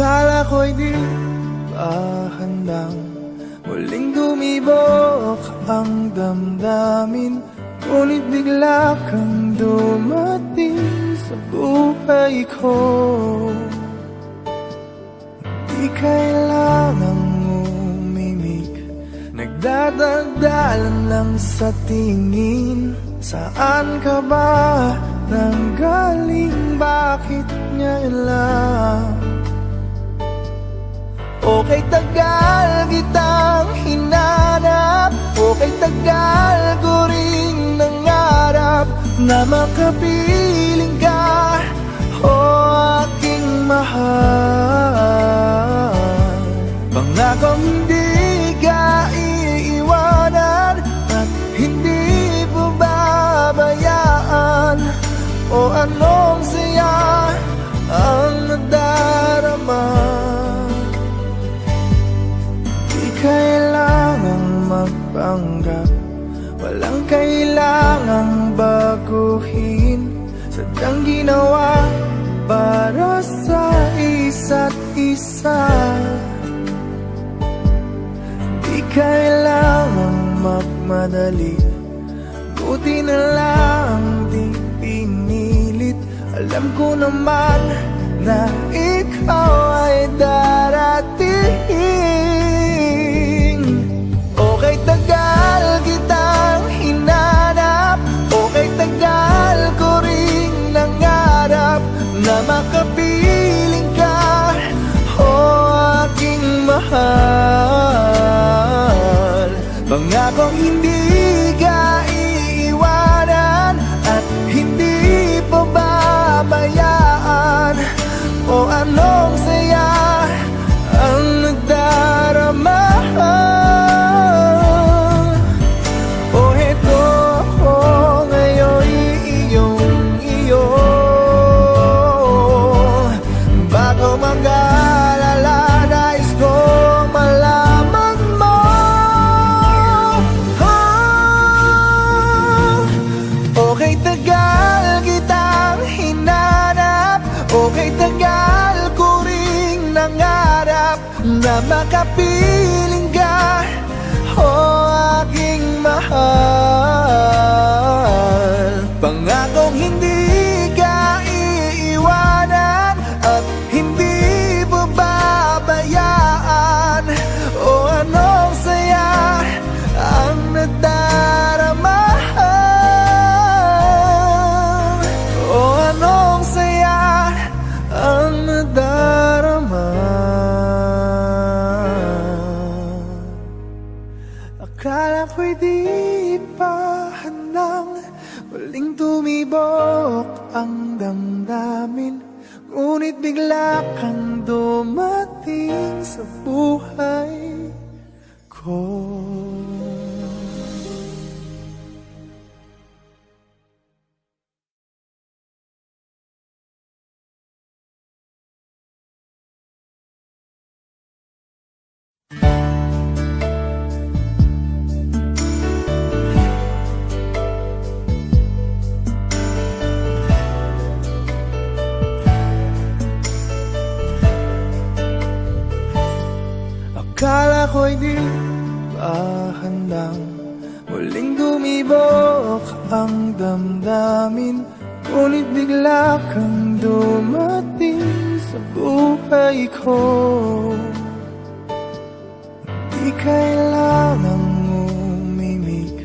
Akala ko'y di pa handang muling dumibok ang damdamin, ngunit bigla kang dumating sa buhay ko. Di kailangang umimik, nagdadagdalan lang sa tingin. Saan ka ba nanggaling? Bakit ngayon lang? Okay, tagal kitang hinanap, okay, tagal ko rin nangarap na makapiling ka, o aking mahal. Pangakong hindi ka iiwanan at hindi mo babayaan, o anong saya ang nadarama. Kailangang magpanggap, walang kailangang baguhin, sadyang ginawa para sa isa't isa. Di kailangang magmadali, buti na lang di pinilit. Alam ko naman na ikaw ay darating. Okay, tagal kitang hinanap, okay, tagal ko rin nangarap na makapiling ka, o aking mahal. Pangakong hindi ka iiwanan at hindi pa babayaan, o anong saya ang nagdarama. Na makapiling ka, o aking mahal. Pangakong hindi ka iiwanan at hindi mo babayaan, o anong saya ang nadarama, o anong saya ang nadarama. Akala ko'y di pa handang muling tumibok ang damdamin, ngunit bigla kang dumating sa buhay ko. Akala ko'y di pa handang muling dumibok ang damdamin, ngunit bigla kang dumating sa buhay ko. Di kailangang umimik,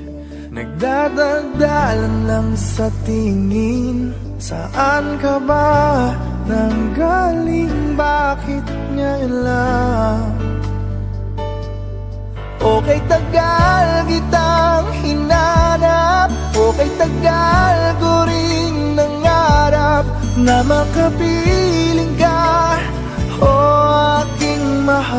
nagdadagdalan lang sa tingin. Saan ka ba nanggaling? Bakit ngayon lang? Okay, tagal kitang hinanap, okay, tagal ko rin nangarap na makapiling ka, o aking mahal.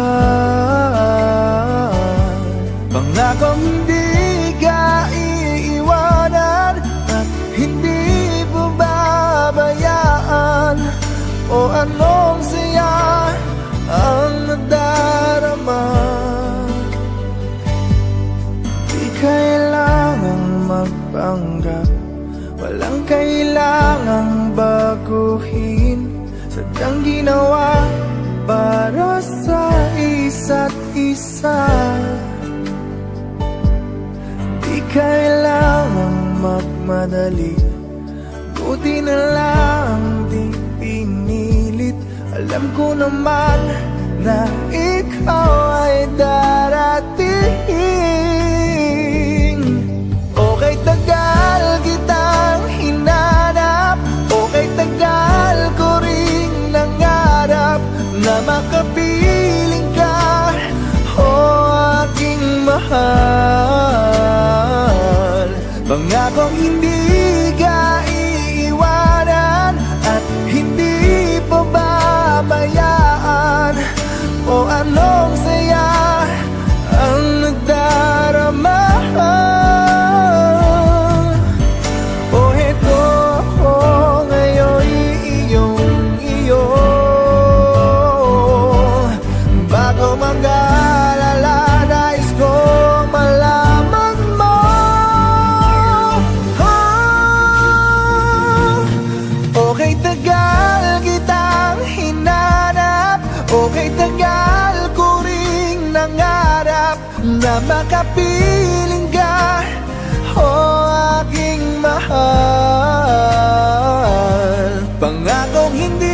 Pangakong hindi ka iiwanan at hindi mo babayaan, o anong saya ang nadarama. Kailangang magpanggap, walang kailangang baguhin, sadyang ginawa para para sa isa't isa. Di kailangang magmadali, buti na lang di pinilit. Alam ko naman na ikaw ay darating. Okay, tagal kitang hinanap, okay, tagal ko ring nangarap na makapiling ka, o aking mahal. Pangakong hindi ka iiwanan at hindi pababayaan, o anong saya ang nagdarama. O heto ako ngayon iyong-iyo, bago mag-alala, nais kong malaman mo. Okay, tagal kitang hinanap, okay, tagal ko ring nangarap na makapiling ka, o aking mahal. Pangakong hindi